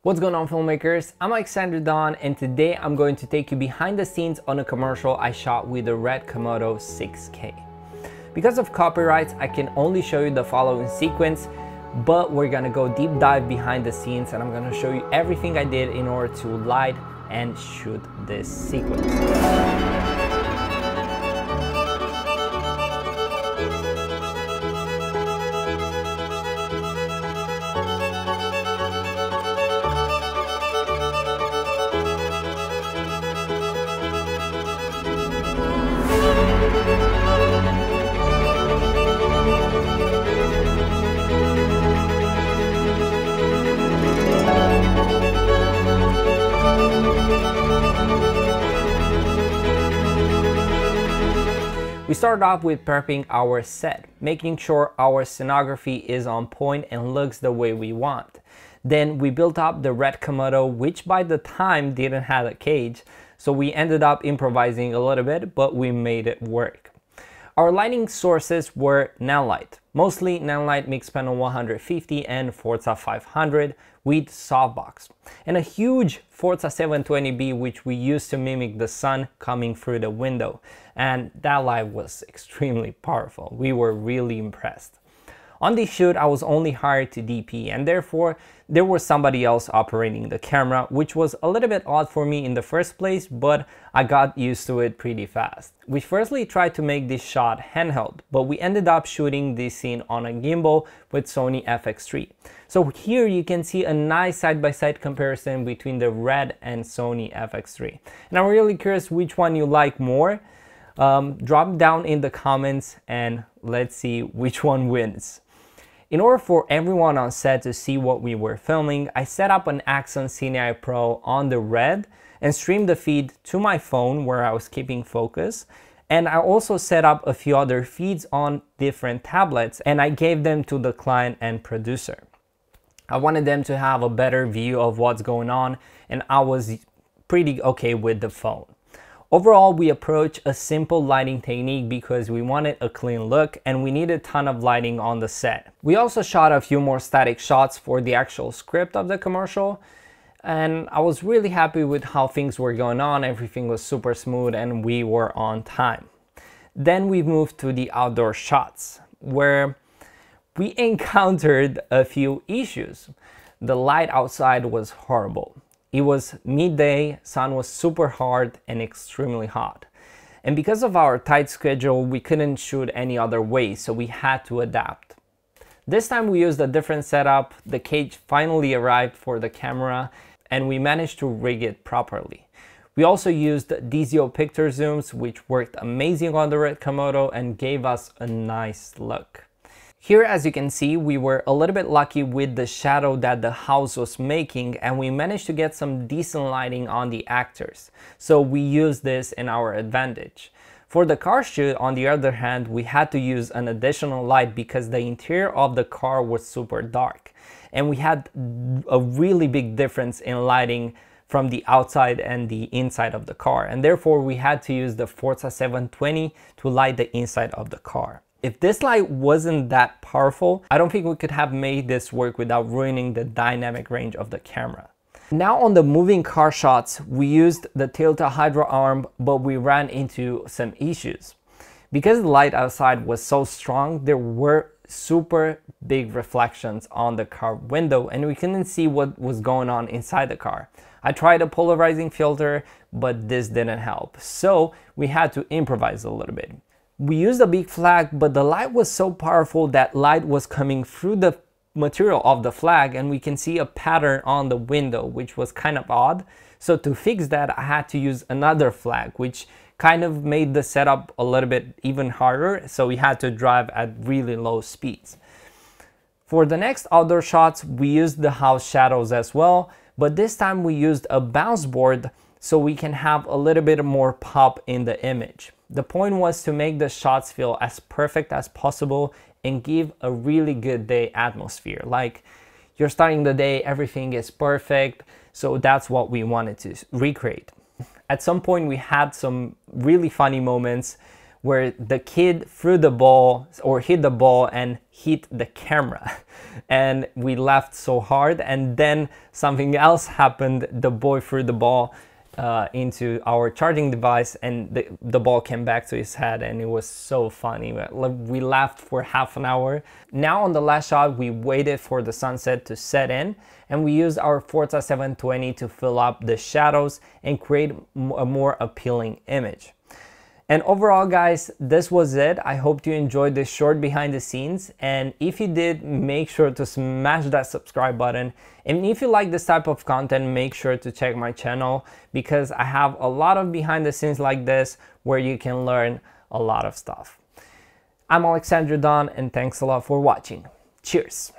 What's going on, filmmakers? I'm Alexandru, and today I'm going to take you behind the scenes on a commercial I shot with the RED Komodo 6K. Because of copyrights, I can only show you the following sequence, but we're gonna go deep dive behind the scenes and I'm gonna show you everything I did in order to light and shoot this sequence. We started off with prepping our set, making sure our scenography is on point and looks the way we want. Then we built up the RED Komodo, which by the time didn't have a cage, so we ended up improvising a little bit, but we made it work. Our lighting sources were Nanlite, mostly Nanlite Mixpanel 150 and Forza 500 with softbox, and a huge Forza 720B which we used to mimic the sun coming through the window, and that light was extremely powerful. We were really impressed. On this shoot, I was only hired to DP, and therefore there was somebody else operating the camera, which was a little bit odd for me in the first place, but I got used to it pretty fast. We firstly tried to make this shot handheld, but we ended up shooting this scene on a gimbal with Sony FX3. So here you can see a nice side-by-side comparison between the RED and Sony FX3. And I'm really curious which one you like more. Drop down in the comments and let's see which one wins. In order for everyone on set to see what we were filming, I set up an Axon Cine Pro on the RED and streamed the feed to my phone where I was keeping focus. And I also set up a few other feeds on different tablets and I gave them to the client and producer. I wanted them to have a better view of what's going on, and I was pretty okay with the phone. Overall, we approached a simple lighting technique because we wanted a clean look and we needed a ton of lighting on the set. We also shot a few more static shots for the actual script of the commercial, and I was really happy with how things were going on. Everything was super smooth and we were on time. Then we moved to the outdoor shots where we encountered a few issues. The light outside was horrible. It was midday, sun was super hard and extremely hot. And because of our tight schedule, we couldn't shoot any other way, so we had to adapt. This time we used a different setup. The cage finally arrived for the camera and we managed to rig it properly. We also used Dzo Pictor Zooms, which worked amazing on the RED Komodo and gave us a nice look. Here, as you can see, we were a little bit lucky with the shadow that the house was making, and we managed to get some decent lighting on the actors. So we used this in our advantage. For the car shoot, on the other hand, we had to use an additional light because the interior of the car was super dark. And we had a really big difference in lighting from the outside and the inside of the car. And therefore, we had to use the Forza 720 to light the inside of the car. If this light wasn't that powerful, I don't think we could have made this work without ruining the dynamic range of the camera. Now on the moving car shots, we used the Tilta Hydro arm, but we ran into some issues. Because the light outside was so strong, there were super big reflections on the car window and we couldn't see what was going on inside the car. I tried a polarizing filter, but this didn't help. So we had to improvise a little bit. We used a big flag, but the light was so powerful that light was coming through the material of the flag and we can see a pattern on the window, which was kind of odd. So to fix that, I had to use another flag, which kind of made the setup a little bit even harder. So we had to drive at really low speeds. For the next outdoor shots, we used the house shadows as well, but this time we used a bounce board so we can have a little bit more pop in the image. The point was to make the shots feel as perfect as possible and give a really good day atmosphere. Like you're starting the day, everything is perfect. So that's what we wanted to recreate. At some point we had some really funny moments where the kid threw the ball or hit the ball and hit the camera. And we laughed so hard, and then something else happened. The boy threw the ball into our charging device, and the ball came back to his head, and it was so funny. We laughed for half an hour. Now on the last shot, we waited for the sunset to set in, and we used our Forza 720 to fill up the shadows and create a more appealing image. And overall, guys, this was it. I hope you enjoyed this short behind the scenes, and if you did, make sure to smash that subscribe button. And if you like this type of content, make sure to check my channel, because I have a lot of behind the scenes like this where you can learn a lot of stuff. I'm Alexandru, and thanks a lot for watching. Cheers!